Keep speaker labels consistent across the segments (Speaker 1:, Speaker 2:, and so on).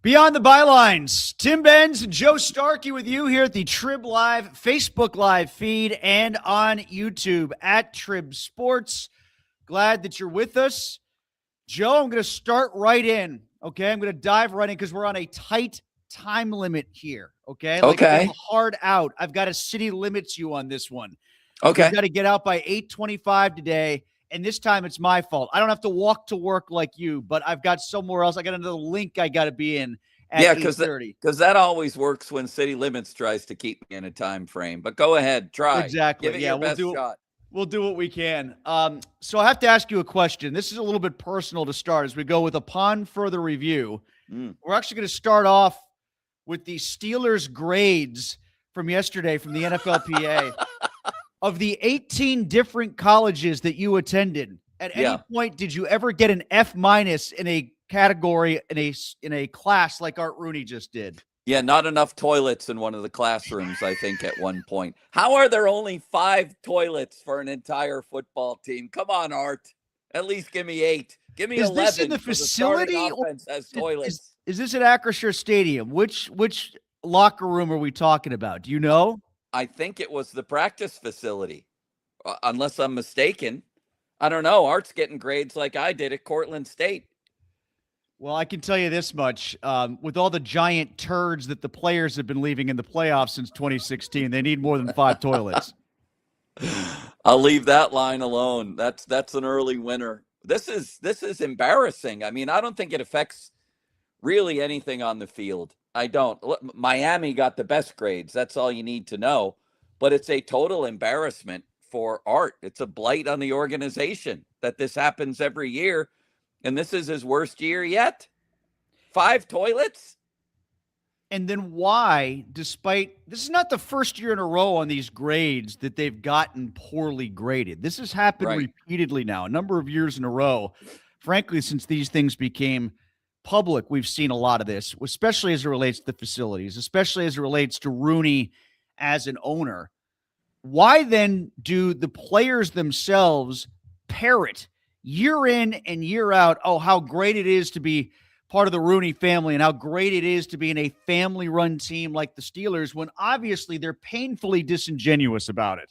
Speaker 1: Beyond the Bylines, Tim Benz and Joe Starkey with you here at the Trib Live Facebook Live feed and on YouTube at Trib Sports. Glad that you're with us. Joe, I'm going to start right in, okay? I'm going to dive right in because we're on a tight time limit here, okay? Like we have a hard out. I've got to city limits you on this one.
Speaker 2: Okay.
Speaker 1: We've got to get out by 8:25 today. And this time it's my fault. I don't have to walk to work like you, but I've got somewhere else. I got another link I got to be in at 8:30.
Speaker 2: Because that always works when City Limits tries to keep me in a time frame. But go ahead, try.
Speaker 1: Exactly.
Speaker 2: Give it your best shot.
Speaker 1: We'll do what we can. So I have to ask you a question. This is a little bit personal to start as we go with upon further review. We're actually going to start off with the Steelers grades from yesterday from the NFLPA. Of the 18 different colleges that you attended, at any point did you ever get an F- in a category in a class like Art Rooney just did?
Speaker 2: Yeah, not enough toilets in one of the classrooms, I think, at one point. How are there only 5 toilets for an entire football team? Come on, Art. At least give me 8. Give me 11.
Speaker 1: Is this in the facility?
Speaker 2: Has toilets.
Speaker 1: Is this at Acrisure Stadium? Which locker room are we talking about? Do you know?
Speaker 2: I think it was the practice facility, unless I'm mistaken. I don't know. Art's getting grades like I did at Cortland State.
Speaker 1: Well, I can tell you this much. With all the giant turds that the players have been leaving in the playoffs since 2016, they need more than 5 toilets.
Speaker 2: I'll leave that line alone. That's an early winner. This is embarrassing. I mean, I don't think it affects really anything on the field. I don't. Miami got the best grades. That's all you need to know. But it's a total embarrassment for Art. It's a blight on the organization that this happens every year. And this is his worst year yet. 5 toilets?
Speaker 1: And then why, despite this is not the first year in a row on these grades that they've gotten poorly graded. This has happened repeatedly now, a number of years in a row. Frankly, since these things became public, we've seen a lot of this, especially as it relates to the facilities, especially as it relates to Rooney as an owner. Why then do the players themselves parrot year in and year out, oh, how great it is to be part of the Rooney family and how great it is to be in a family-run team like the Steelers, when obviously they're painfully disingenuous about it?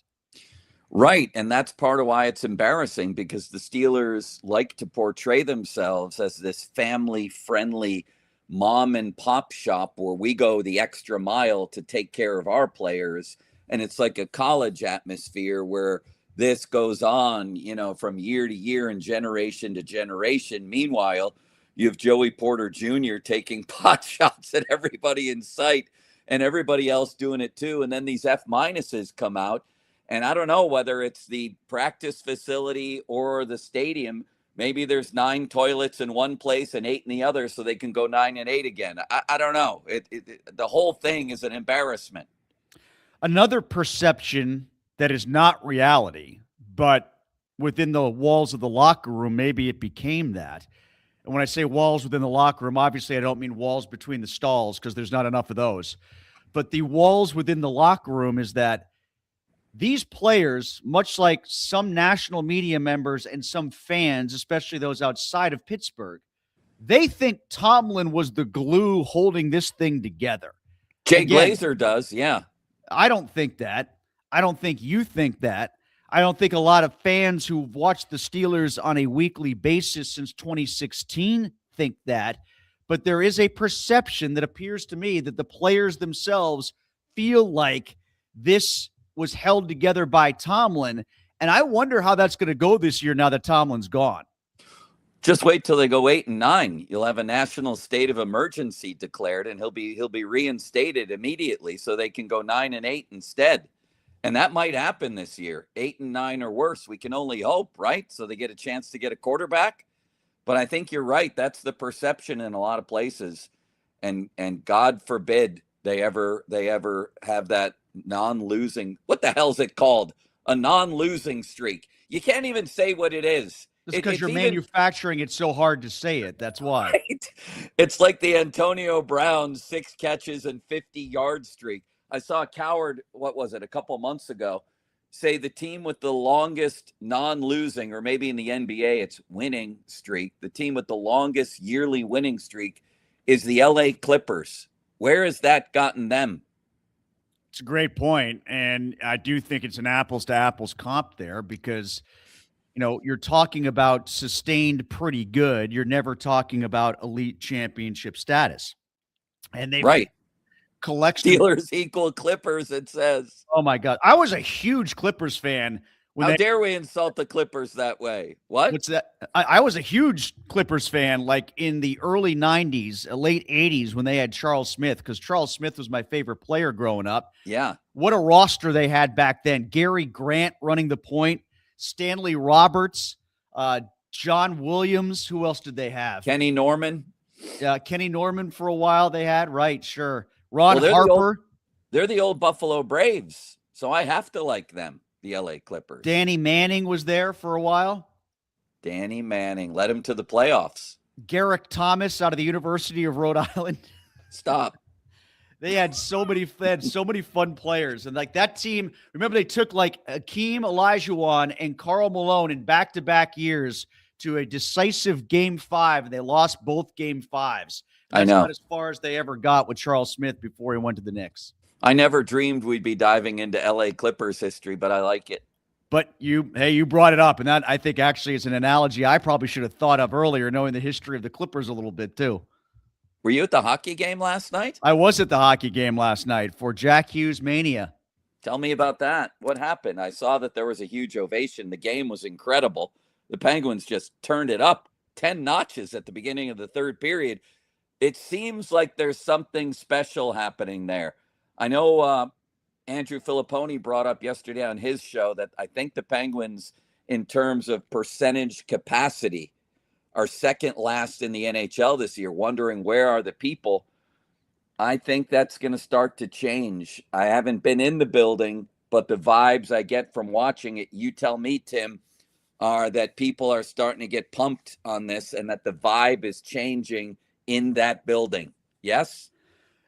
Speaker 2: Right, and that's part of why it's embarrassing, because the Steelers like to portray themselves as this family-friendly mom and pop shop where we go the extra mile to take care of our players, and it's like a college atmosphere where this goes on, from year to year and generation to generation. Meanwhile, you have Joey Porter Jr. taking pot shots at everybody in sight and everybody else doing it too, and then these F-minuses come out. And I don't know whether it's the practice facility or the stadium. Maybe there's 9 toilets in one place and 8 in the other, so they can go 9 and 8 again. I don't know. The whole thing is an embarrassment.
Speaker 1: Another perception that is not reality, but within the walls of the locker room, maybe it became that. And when I say walls within the locker room, obviously I don't mean walls between the stalls, because there's not enough of those. But the walls within the locker room is that these players, much like some national media members and some fans, especially those outside of Pittsburgh, they think Tomlin was the glue holding this thing together.
Speaker 2: Jay Glazer does, yeah.
Speaker 1: I don't think that. I don't think you think that. I don't think a lot of fans who've watched the Steelers on a weekly basis since 2016 think that. But there is a perception that appears to me that the players themselves feel like this was held together by Tomlin. And I wonder how that's going to go this year now that Tomlin's gone.
Speaker 2: Just wait till they go 8 and 9. You'll have a national state of emergency declared, and he'll be reinstated immediately so they can go 9 and 8 instead. And that might happen this year. 8 and 9 or worse. We can only hope, right? So they get a chance to get a quarterback. But I think you're right. That's the perception in a lot of places. And God forbid they ever have that non-losing, what the hell's it called? A non-losing streak. You can't even say what it is.
Speaker 1: It's because you're manufacturing it so hard to say it. That's why.
Speaker 2: Right? It's like the Antonio Brown 6 catches and 50-yard streak. I saw Coward, what was it, a couple months ago, say the team with the longest non-losing, or maybe in the NBA it's winning streak, the team with the longest yearly winning streak is the LA Clippers. Where has that gotten them?
Speaker 1: It's a great point, and I do think it's an apples to apples comp there because you're talking about sustained pretty good. You're never talking about elite championship status, and they've
Speaker 2: right.
Speaker 1: Collection
Speaker 2: Steelers equal Clippers. It says.
Speaker 1: Oh my God, I was a huge Clippers fan.
Speaker 2: How dare we insult the Clippers that way? What?
Speaker 1: What's that? I was a huge Clippers fan, like in the early 90s, late 80s, when they had Charles Smith, because Charles Smith was my favorite player growing up.
Speaker 2: Yeah.
Speaker 1: What a roster they had back then. Gary Grant running the point, Stanley Roberts, John Williams. Who else did they have?
Speaker 2: Kenny Norman.
Speaker 1: Kenny Norman for a while they had. Right, sure. Ron Harper.
Speaker 2: They're the old Buffalo Braves, so I have to like them. The LA Clippers.
Speaker 1: Danny Manning was there for a while.
Speaker 2: Danny Manning led him to the playoffs.
Speaker 1: Garrick Thomas out of the University of Rhode Island.
Speaker 2: Stop.
Speaker 1: They had so many fun players. And like that team, remember they took like Akeem Olajuwon and Karl Malone in back-to-back years to a decisive game 5, and they lost both game 5s. That's not as far as they ever got with Charles Smith before he went to the Knicks.
Speaker 2: I never dreamed we'd be diving into LA Clippers history, but I like it.
Speaker 1: But you brought it up, and that I think actually is an analogy I probably should have thought of earlier, knowing the history of the Clippers a little bit too.
Speaker 2: Were you at the hockey game last night?
Speaker 1: I was at the hockey game last night for Jack Hughes Mania.
Speaker 2: Tell me about that. What happened? I saw that there was a huge ovation. The game was incredible. The Penguins just turned it up 10 notches at the beginning of the third period. It seems like there's something special happening there. I know Andrew Filipponi brought up yesterday on his show that I think the Penguins, in terms of percentage capacity, are second last in the NHL this year, wondering where are the people. I think that's going to start to change. I haven't been in the building, but the vibes I get from watching it, you tell me, Tim, are that people are starting to get pumped on this and that the vibe is changing in that building. Yes?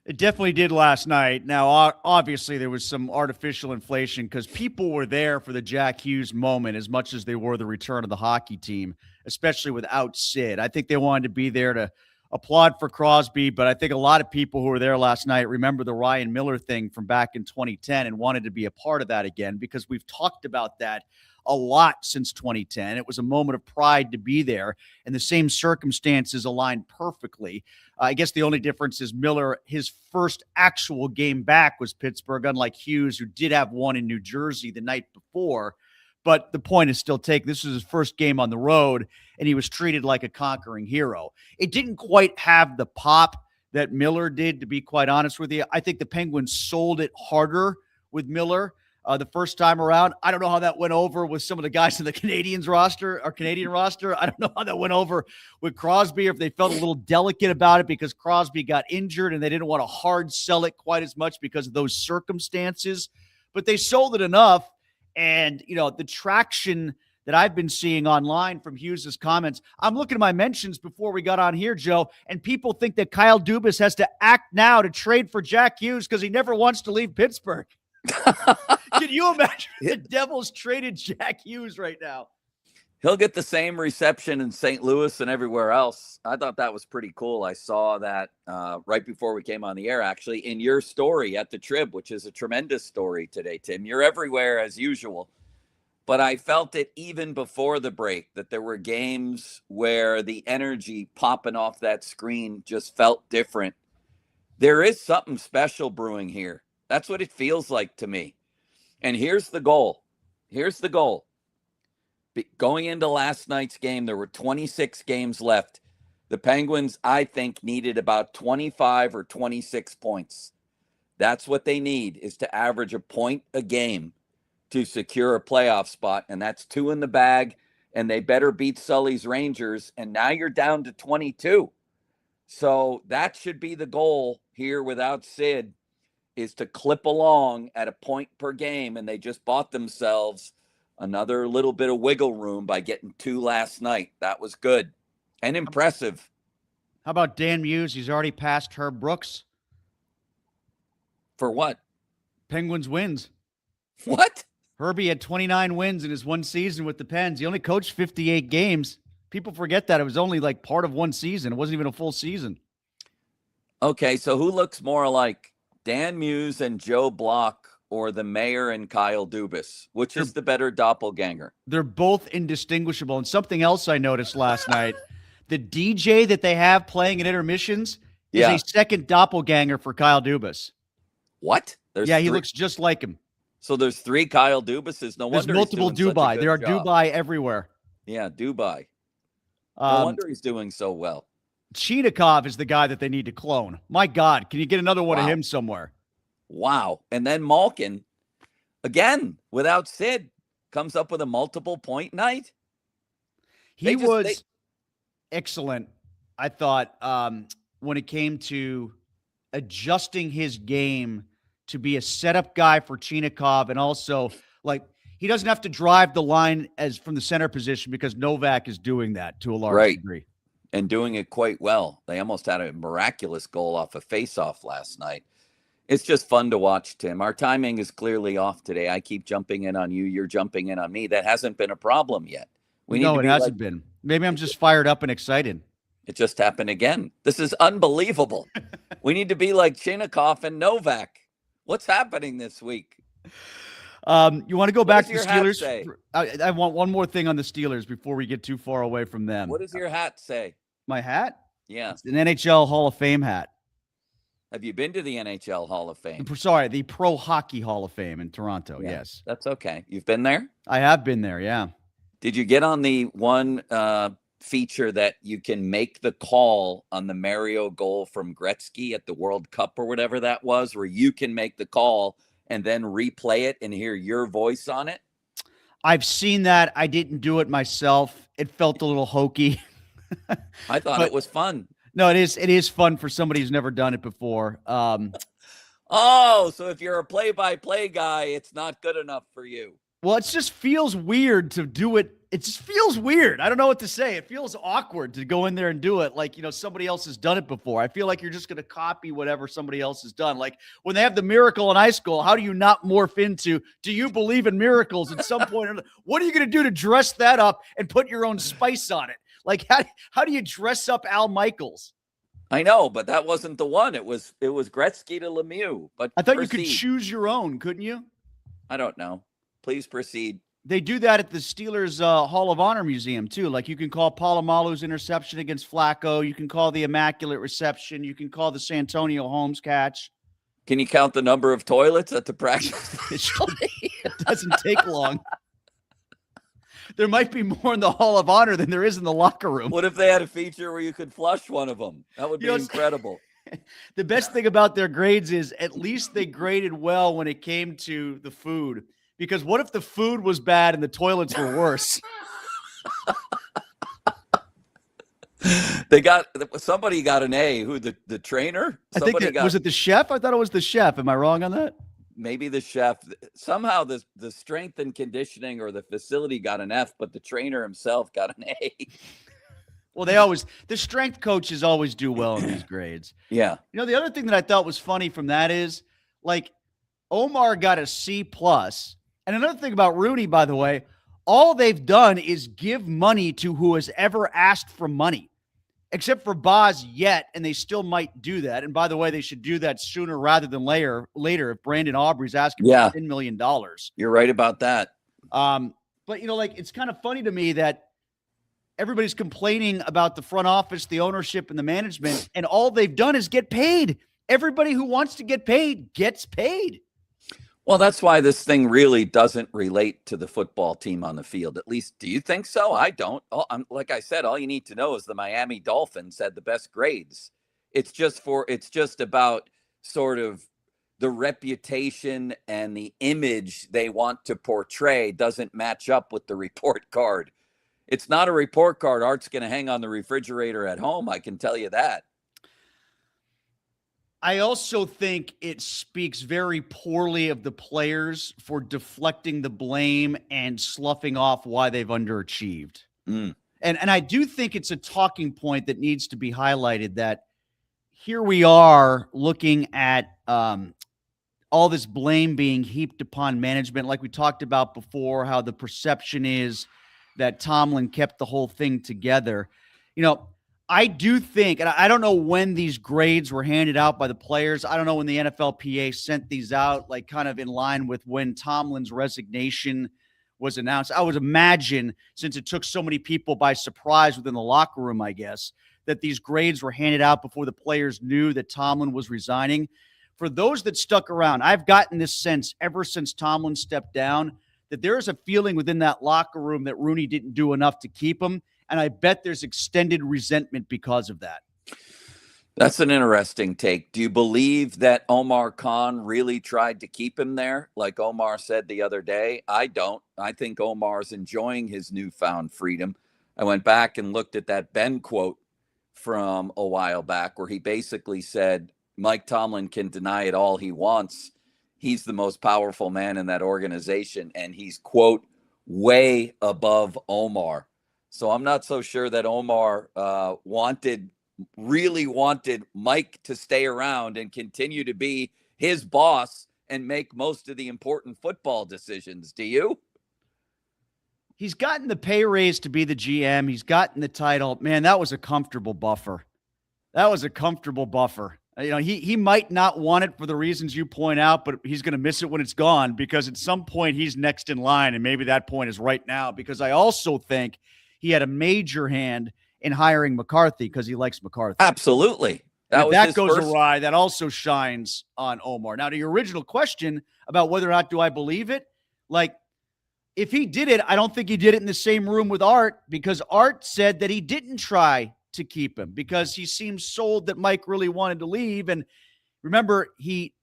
Speaker 1: It definitely did last night. Now, obviously, there was some artificial inflation because people were there for the Jack Hughes moment as much as they were the return of the hockey team, especially without Sid. I think they wanted to be there to applaud for Crosby, but I think a lot of people who were there last night remember the Ryan Miller thing from back in 2010 and wanted to be a part of that again because we've talked about that a lot since 2010. It was a moment of pride to be there, and the same circumstances aligned perfectly. I guess the only difference is Miller, his first actual game back was Pittsburgh, unlike Hughes, who did have one in New Jersey the night before. But the point is still taken. This was his first game on the road, and he was treated like a conquering hero. It didn't quite have the pop that Miller did, to be quite honest with you. I think the Penguins sold it harder with Miller the first time around. I don't know how that went over with some of the guys in the Canadian roster. I don't know how that went over with Crosby, or if they felt a little delicate about it because Crosby got injured and they didn't want to hard sell it quite as much because of those circumstances. But they sold it enough. And, the traction that I've been seeing online from Hughes' comments, I'm looking at my mentions before we got on here, Joe, and people think that Kyle Dubas has to act now to trade for Jack Hughes because he never wants to leave Pittsburgh. Can you imagine the Devils traded Jack Hughes right now?
Speaker 2: He'll get the same reception in St. Louis and everywhere else. I thought that was pretty cool. I saw that right before we came on the air, actually, in your story at the Trib, which is a tremendous story today, Tim. You're everywhere as usual. But I felt it even before the break that there were games where the energy popping off that screen just felt different. There is something special brewing here. That's what it feels like to me. And here's the goal. Going into last night's game, there were 26 games left. The Penguins, I think, needed about 25 or 26 points. That's what they need, is to average a point a game to secure a playoff spot. And that's 2 in the bag. And they better beat Sully's Rangers. And now you're down to 22. So that should be the goal here without Sid, is to clip along at a point per game, and they just bought themselves another little bit of wiggle room by getting 2 last night. That was good and impressive.
Speaker 1: How about Dan Muse? He's already passed Herb Brooks.
Speaker 2: For what?
Speaker 1: Penguins wins.
Speaker 2: What?
Speaker 1: Herbie had 29 wins in his one season with the Pens. He only coached 58 games. People forget that. It was only like part of one season. It wasn't even a full season.
Speaker 2: Okay, so who looks more like Dan Muse and Joe Block or the mayor and Kyle Dubas? Which is the better doppelganger?
Speaker 1: They're both indistinguishable. And something else I noticed last night, the DJ that they have playing at intermissions is a second doppelganger for Kyle Dubas.
Speaker 2: What?
Speaker 1: He looks just like him.
Speaker 2: So there's 3 Kyle Dubases. No wonder
Speaker 1: there's multiple Dubai. There are
Speaker 2: job.
Speaker 1: Dubai everywhere.
Speaker 2: Yeah, Dubai. No wonder he's doing so well.
Speaker 1: Chinikov is the guy that they need to clone. My God, can you get another one of him somewhere?
Speaker 2: Wow. And then Malkin, again, without Sid, comes up with a multiple point night.
Speaker 1: He was excellent, I thought, when it came to adjusting his game to be a setup guy for Chinikov, and also, like, he doesn't have to drive the line as from the center position because Novak is doing that to a large degree.
Speaker 2: And doing it quite well. They almost had a miraculous goal off a face-off last night. It's just fun to watch, Tim. Our timing is clearly off today. I keep jumping in on you. You're jumping in on me. That hasn't been a problem yet.
Speaker 1: It hasn't been. Maybe I'm just fired up and excited.
Speaker 2: It just happened again. This is unbelievable. We need to be like Chinikov and Novak. What's happening this week?
Speaker 1: You want to go back to the Steelers? I want one more thing on the Steelers before we get too far away from them.
Speaker 2: What does your hat say?
Speaker 1: My hat?
Speaker 2: Yeah.
Speaker 1: It's an NHL Hall of Fame hat.
Speaker 2: Have you been to the NHL Hall of Fame?
Speaker 1: Sorry, the Pro Hockey Hall of Fame in Toronto, yes.
Speaker 2: That's okay. You've been there?
Speaker 1: I have been there, yeah.
Speaker 2: Did you get on the one feature that you can make the call on the Mario goal from Gretzky at the World Cup or whatever that was, where you can make the call and then replay it and hear your voice on it?
Speaker 1: I've seen that. I didn't do it myself. It felt a little hokey.
Speaker 2: I thought it was fun.
Speaker 1: No, it is fun for somebody who's never done it before.
Speaker 2: So if you're a play-by-play guy, it's not good enough for you.
Speaker 1: Well, it just feels weird to do it. It just feels weird. I don't know what to say. It feels awkward to go in there and do it like, somebody else has done it before. I feel like you're just going to copy whatever somebody else has done. Like when they have the miracle in high school, how do you not morph into, do you believe in miracles at some point? What are you going to do to dress that up and put your own spice on it? Like, how do you dress up Al Michaels?
Speaker 2: I know, but that wasn't the one. It was Gretzky to Lemieux. But
Speaker 1: I thought you could choose your own, couldn't you?
Speaker 2: I don't know. Please proceed.
Speaker 1: They do that at the Steelers Hall of Honor Museum, too. Like, you can call Polamalu's interception against Flacco. You can call the Immaculate Reception. You can call the Santonio Holmes catch.
Speaker 2: Can you count the number of toilets at the practice facility?
Speaker 1: It doesn't take long. There might be more in the Hall of Honor than there is in the locker room.
Speaker 2: What if they had a feature where you could flush one of them? That would be incredible.
Speaker 1: The best thing about their grades is at least they graded well when it came to the food. Because what if the food was bad and the toilets were worse?
Speaker 2: Somebody got an A. Who, the trainer?
Speaker 1: Was it the chef? I thought it was the chef. Am I wrong on that?
Speaker 2: Maybe the chef. Somehow the strength and conditioning or the facility got an F, but the trainer himself got an A.
Speaker 1: Well, the strength coaches always do well in these grades.
Speaker 2: Yeah.
Speaker 1: The other thing that I thought was funny from that is, like, Omar got a C+. And another thing about Rooney, by the way, all they've done is give money to who has ever asked for money, except for Boz yet, and they still might do that. And by the way, they should do that sooner rather than later if Brandon Aubrey's asking for $10 million.
Speaker 2: You're right about that.
Speaker 1: But, it's kind of funny to me that everybody's complaining about the front office, the ownership, and the management, and all they've done is get paid. Everybody who wants to get paid gets paid.
Speaker 2: Well, that's why this thing really doesn't relate to the football team on the field. At least, do you think so? I don't. Like I said, all you need to know is the Miami Dolphins had the best grades. It's just about sort of the reputation and the image they want to portray doesn't match up with the report card. It's not a report card Art's going to hang on the refrigerator at home. I can tell you that.
Speaker 1: I also think it speaks very poorly of the players for deflecting the blame and sloughing off why they've underachieved. And I do think it's a talking point that needs to be highlighted, that here we are looking at all this blame being heaped upon management. Like we talked about before, how the perception is that Tomlin kept the whole thing together. I do think, and I don't know when these grades were handed out by the players. I don't know when the NFLPA sent these out, like kind of in line with when Tomlin's resignation was announced. I would imagine, since it took so many people by surprise within the locker room, I guess, that these grades were handed out before the players knew that Tomlin was resigning. For those that stuck around, I've gotten this sense ever since Tomlin stepped down that there is a feeling within that locker room that Rooney didn't do enough to keep him. And I bet there's extended resentment because of that.
Speaker 2: That's an interesting take. Do you believe that Omar Khan really tried to keep him there, like Omar said the other day? I don't. I think Omar's enjoying his newfound freedom. I went back and looked at that Ben quote from a while back where he basically said, Mike Tomlin can deny it all he wants. He's the most powerful man in that organization, and he's, quote, way above Omar. So I'm not so sure that Omar really wanted Mike to stay around and continue to be his boss and make most of the important football decisions. Do you?
Speaker 1: He's gotten the pay raise to be the GM. He's gotten the title. Man, that was a comfortable buffer. That was a comfortable buffer. You know, he might not want it for the reasons you point out, but he's going to miss it when it's gone because at some point he's next in line, and maybe that point is right now, because I also think he had a major hand in hiring McCarthy because he likes McCarthy.
Speaker 2: Absolutely.
Speaker 1: If that goes awry, that also shines on Omar. Now, to your original question about whether or not do I believe it, like, if he did it, I don't think he did it in the same room with Art, because Art said that he didn't try to keep him because he seemed sold that Mike really wanted to leave. And remember, he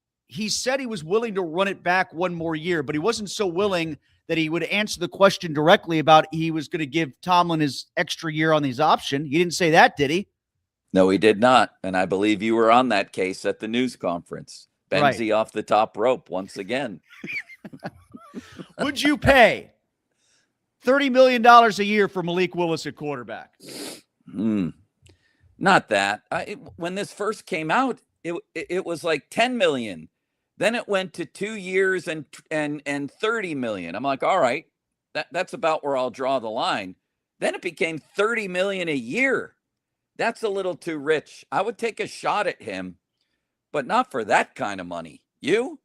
Speaker 1: said he was willing to run it back one more year, but he wasn't so willing that he would answer the question directly about he was going to give Tomlin his extra year on his option. He didn't say that, did he?
Speaker 2: No, he did not. And I believe you were on that case at the news conference. Benzie off the top rope once again.
Speaker 1: Would you pay $30 million a year for Malik Willis at quarterback?
Speaker 2: Not that. When this first came out, it was like 10 million. Then it went to 2 years and 30 million. I'm like, all right, that's about where I'll draw the line. Then it became 30 million a year. That's a little too rich. I would take a shot at him, but not for that kind of money. You?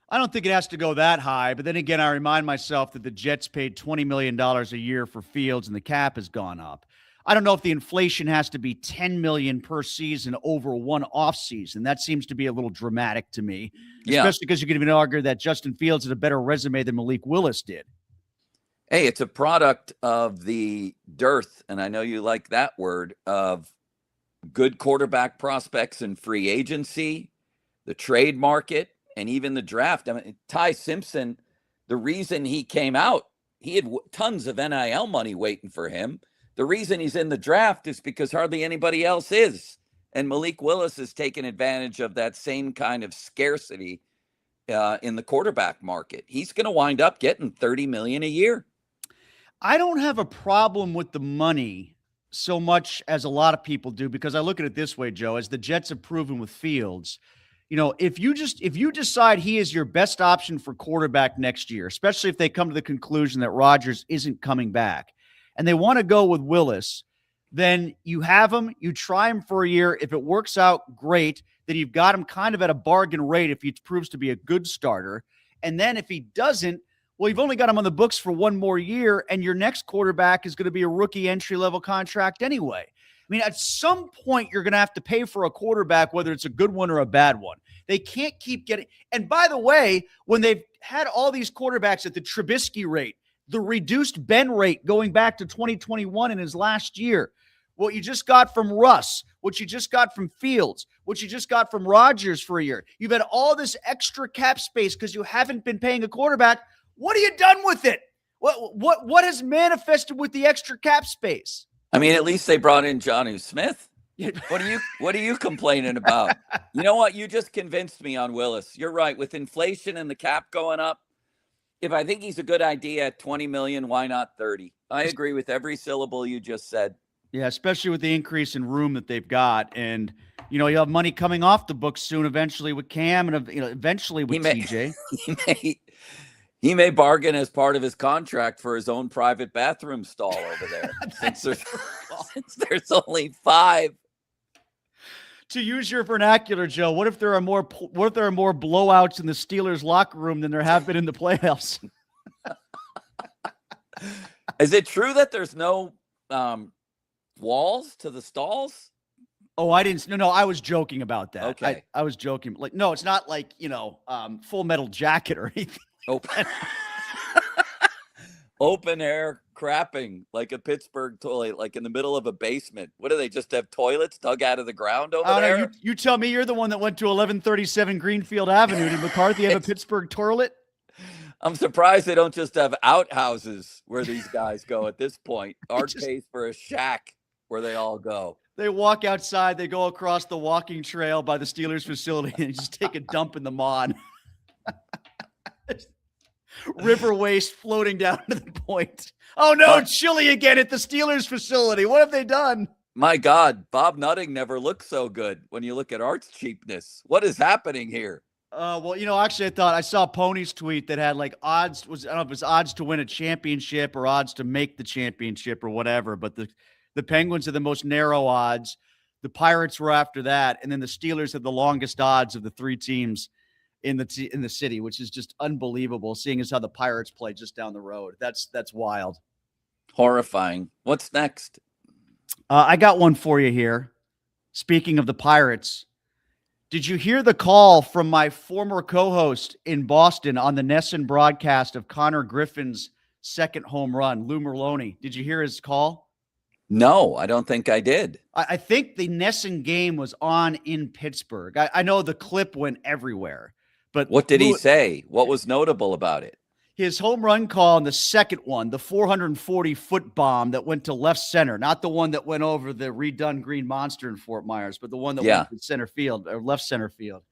Speaker 1: I don't think it has to go that high. But then again, I remind myself that the Jets paid $20 million a year for Fields and the cap has gone up. I don't know if the inflation has to be $10 million per season over one offseason. That seems to be a little dramatic to me, especially because you can even argue that Justin Fields had a better resume than Malik Willis did.
Speaker 2: Hey, it's a product of the dearth, and I know you like that word, of good quarterback prospects in free agency, the trade market, and even the draft. I mean, Ty Simpson, the reason he came out, he had tons of NIL money waiting for him. The reason he's in the draft is because hardly anybody else is. And Malik Willis has taken advantage of that same kind of scarcity in the quarterback market. He's going to wind up getting $30 million a year.
Speaker 1: I don't have a problem with the money so much as a lot of people do, because I look at it this way, Joe, as the Jets have proven with Fields. You know, if you decide he is your best option for quarterback next year, especially if they come to the conclusion that Rodgers isn't coming back, and they want to go with Willis, then you have him, you try him for a year. If it works out, great. Then you've got him kind of at a bargain rate if he proves to be a good starter. And then if he doesn't, well, you've only got him on the books for one more year, and your next quarterback is going to be a rookie entry-level contract anyway. I mean, at some point, you're going to have to pay for a quarterback, whether it's a good one or a bad one. They can't keep getting – and by the way, when they've had all these quarterbacks at the Trubisky rate, the reduced Ben rate going back to 2021 in his last year, what you just got from Russ, what you just got from Fields, what you just got from Rodgers for a year. You've had all this extra cap space because you haven't been paying a quarterback. What have you done with it? What has manifested with the extra cap space?
Speaker 2: I mean, at least they brought in Jonnu Smith. What are you complaining about? You know what? You just convinced me on Willis. You're right. With inflation and the cap going up, if I think he's a good idea at 20 million, why not 30? I agree with every syllable you just said.
Speaker 1: Yeah, especially with the increase in room that they've got. And, you know, you have money coming off the books soon, eventually with Cam and, you know, eventually with TJ.
Speaker 2: He may bargain as part of his contract for his own private bathroom stall over there. since there's only 5.
Speaker 1: To use your vernacular, Joe, what if there are more blowouts in the Steelers locker room than there have been in the playoffs?
Speaker 2: Is it true that there's no walls to the stalls?
Speaker 1: Oh, I didn't. No, I was joking about that.
Speaker 2: Okay.
Speaker 1: I was joking. Like, no, it's not like, Full Metal Jacket or anything.
Speaker 2: Open air crapping like a Pittsburgh toilet, like in the middle of a basement. What do they just have toilets dug out of the ground over there?
Speaker 1: Know, you tell me. You're the one that went to 1137 Greenfield Avenue. Did McCarthy have a Pittsburgh toilet?
Speaker 2: I'm surprised they don't just have outhouses where these guys go at this point. Art pays for a shack where they all go.
Speaker 1: They walk outside. They go across the walking trail by the Steelers facility and just take a dump in the Mon. River waste floating down to the point. Oh, no, it's chilly again at the Steelers facility. What have they done?
Speaker 2: My God, Bob Nutting never looked so good when you look at Art's cheapness. What is happening here?
Speaker 1: Well, actually, I saw Pony's tweet that had like odds. I don't know if it was odds to win a championship or odds to make the championship or whatever. But the Penguins are the most narrow odds. The Pirates were after that, and then the Steelers had the longest odds of the 3 teams in the city, which is just unbelievable. Seeing as how the Pirates play just down the road, that's wild,
Speaker 2: horrifying. What's next?
Speaker 1: I got one for you here. Speaking of the Pirates. Did you hear the call from my former co-host in Boston on the Nesson broadcast of Connor Griffin's second home run, Lou Merlone? Did you hear his call?
Speaker 2: No, I don't think I did.
Speaker 1: I think the Nesson game was on in Pittsburgh. I know the clip went everywhere. But
Speaker 2: what did he say? What was notable about it?
Speaker 1: His home run call in the second one, the 440-foot bomb that went to left center, not the one that went over the redone Green Monster in Fort Myers, but the one that went to center field or left center field.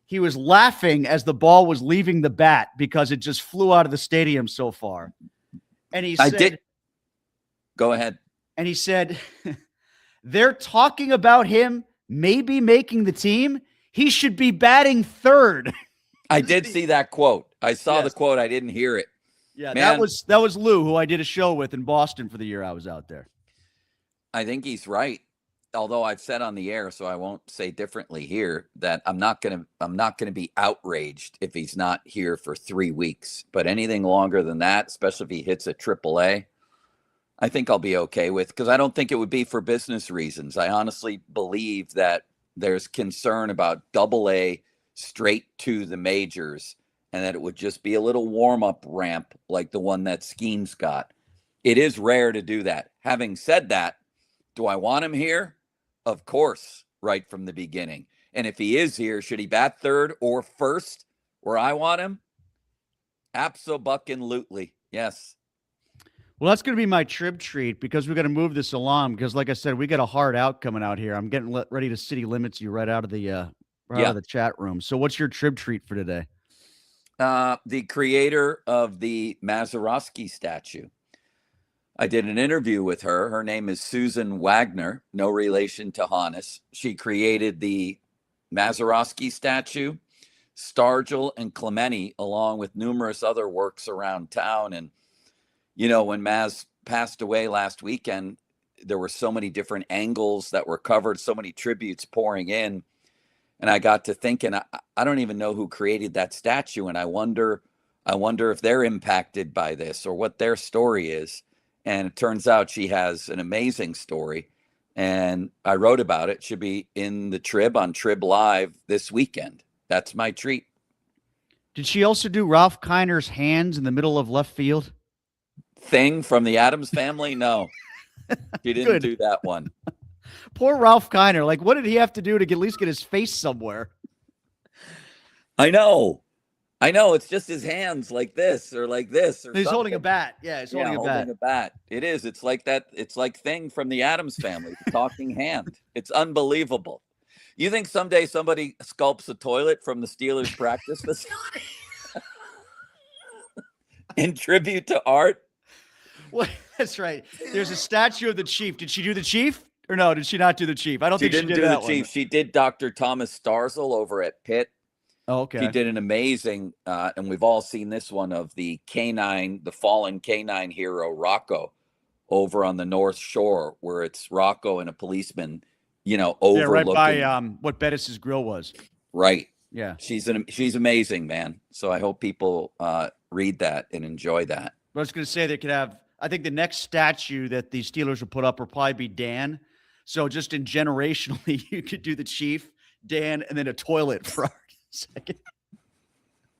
Speaker 1: He was laughing as the ball was leaving the bat because it just flew out of the stadium so far. And he said,
Speaker 2: Go ahead.
Speaker 1: And he said, they're talking about him maybe making the team. He should be batting third.
Speaker 2: I did see that quote. I saw the quote. I didn't hear it.
Speaker 1: Yeah, man. that was Lou, who I did a show with in Boston for the year I was out there.
Speaker 2: I think he's right. Although I've said on the air, so I won't say differently here, that I'm not gonna be outraged if he's not here for 3 weeks. But anything longer than that, especially if he hits a AAA, I think I'll be okay with, because I don't think it would be for business reasons. I honestly believe that there's concern about AA straight to the majors, and that it would just be a little warm-up ramp like the one that Skeens got. It is rare to do that. Having said that, do I want him here? Of course, right from the beginning. And if he is here, should he bat third or first where I want him? Abso-bucking-lutely, yes.
Speaker 1: Well, that's going to be my trib treat, because we're going to move this along, because like I said, we got a hard out coming out here. I'm getting ready to city limits you right out of the out of the chat room. So what's your trib treat for today?
Speaker 2: The creator of the Mazeroski statue. I did an interview with her. Her name is Susan Wagner, no relation to Hannes. She created the Mazeroski statue, Stargell and Clementi, along with numerous other works around town. And when Maz passed away last weekend, there were so many different angles that were covered, so many tributes pouring in. And I got to thinking, I don't even know who created that statue. And I wonder if they're impacted by this or what their story is. And it turns out she has an amazing story. And I wrote about it. Should be in the Trib on Trib Live this weekend. That's my treat.
Speaker 1: Did she also do Ralph Kiner's hands in the middle of left field?
Speaker 2: Thing from the Addams Family? No, she didn't do that one.
Speaker 1: Poor Ralph Kiner. Like, what did he have to do to at least get his face somewhere?
Speaker 2: I know. It's just his hands like this or like this. Or
Speaker 1: he's
Speaker 2: something.
Speaker 1: Holding a bat. Yeah, he's holding a bat.
Speaker 2: It is. It's like that. It's like Thing from the Addams Family, the talking hand. It's unbelievable. You think someday somebody sculpts a toilet from the Steelers practice facility in tribute to Art?
Speaker 1: Well, that's right. There's a statue of the Chief. Did she do the Chief? Or no, did she not do the Chief? I don't think she did that one. Chief.
Speaker 2: She did Dr. Thomas Starzl over at Pitt.
Speaker 1: Oh, okay.
Speaker 2: She did an amazing, and we've all seen this one of the fallen canine hero, Rocco, over on the North Shore where it's Rocco and a policeman, overlooking.
Speaker 1: Yeah, right by what Bettis's Grill was.
Speaker 2: Right.
Speaker 1: Yeah.
Speaker 2: She's amazing, man. So I hope people read that and enjoy that.
Speaker 1: I was going to say they could have, I think the next statue that the Steelers will put up will probably be Dan. So just in generationally, you could do the Chief, Dan, and then a toilet for a second.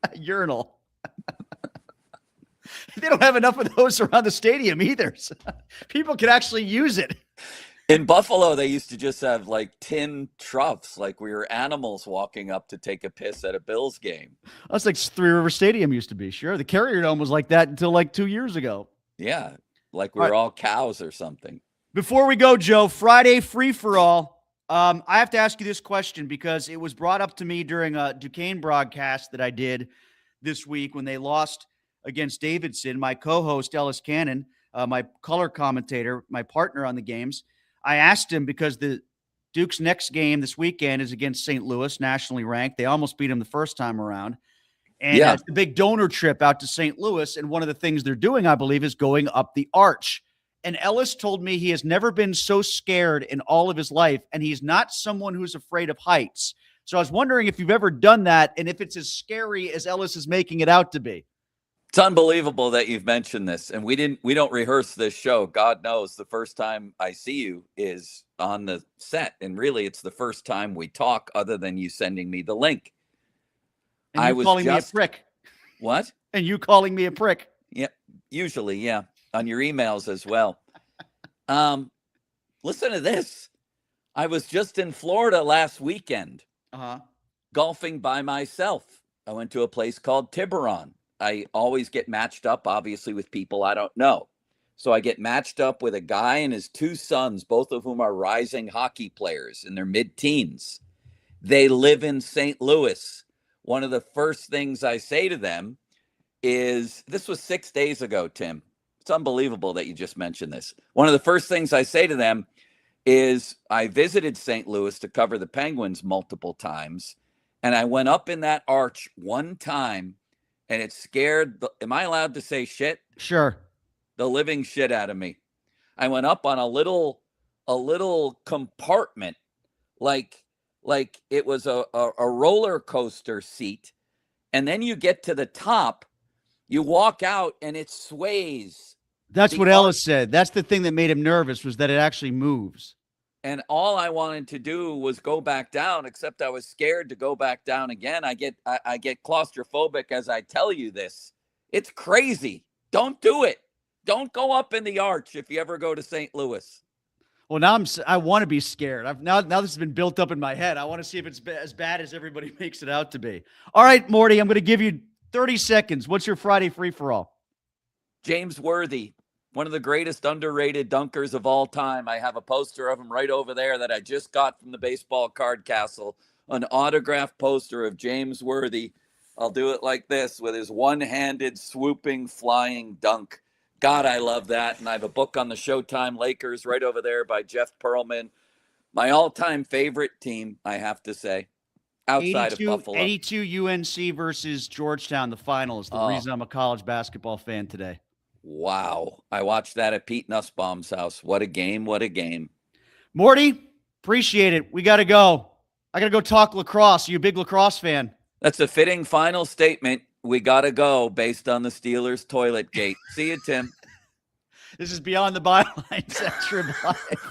Speaker 1: A urinal. They don't have enough of those around the stadium either. So people can actually use it.
Speaker 2: In Buffalo, they used to just have like tin troughs, like we were animals walking up to take a piss at a Bills game.
Speaker 1: That's like Three River Stadium used to be. Sure. The Carrier Dome was like that until like 2 years ago.
Speaker 2: Yeah. Like we were all cows or something.
Speaker 1: Before we go, Joe, Friday free for all. I have to ask you this question because it was brought up to me during a Duquesne broadcast that I did this week when they lost against Davidson. My co-host, Ellis Cannon, my color commentator, my partner on the games, I asked him because the Duke's next game this weekend is against St. Louis, nationally ranked. They almost beat them the first time around. And it's the big donor trip out to St. Louis. And one of the things they're doing, I believe, is going up the arch. And Ellis told me he has never been so scared in all of his life. And he's not someone who's afraid of heights. So I was wondering if you've ever done that and if it's as scary as Ellis is making it out to be.
Speaker 2: It's unbelievable that you've mentioned this. And we don't rehearse this show. God knows the first time I see you is on the set. And really, it's the first time we talk other than you sending me the link.
Speaker 1: And you calling me a prick.
Speaker 2: What?
Speaker 1: And you calling me a prick.
Speaker 2: Yeah, usually, yeah. On your emails as well. Listen to this. I was just in Florida last weekend, golfing by myself. I went to a place called Tiburon. I always get matched up, obviously, with people I don't know. So I get matched up with a guy and his two sons, both of whom are rising hockey players in their mid-teens. They live in St. Louis. One of the first things I say to them is, this was 6 days ago, Tim. It's unbelievable that you just mentioned this. One of the first things I say to them is, I visited St. Louis to cover the Penguins multiple times, and I went up in that arch one time, and it scared am I allowed to say shit?
Speaker 1: Sure.
Speaker 2: The living shit out of me. I went up on a little compartment, like it was a roller coaster seat. And then you get to the top, you walk out, and it sways.
Speaker 1: That's what Ellis said. That's the thing that made him nervous, was that it actually moves.
Speaker 2: And all I wanted to do was go back down, except I was scared to go back down again. I get claustrophobic as I tell you this. It's crazy. Don't do it. Don't go up in the arch if you ever go to St. Louis.
Speaker 1: Well, now I want to be scared. Now this has been built up in my head. I want to see if it's as bad as everybody makes it out to be. All right, Morty, I'm going to give you 30 seconds. What's your Friday free for all?
Speaker 2: James Worthy, one of the greatest underrated dunkers of all time. I have a poster of him right over there that I just got from the baseball card castle, an autographed poster of James Worthy. I'll do it like this with his one-handed swooping flying dunk. God, I love that. And I have a book on the Showtime Lakers right over there by Jeff Pearlman. My all-time favorite team, I have to say, outside of Buffalo.
Speaker 1: 82 UNC versus Georgetown, the finals. The reason I'm a college basketball fan today.
Speaker 2: Wow. I watched that at Pete Nussbaum's house. What a game. What a game.
Speaker 1: Morty, appreciate it. We got to go. I got to go talk lacrosse. Are you a big lacrosse fan?
Speaker 2: That's a fitting final statement. We got to go based on the Steelers toilet gate. See you, Tim.
Speaker 1: This is Beyond the Bylines. Extra Live.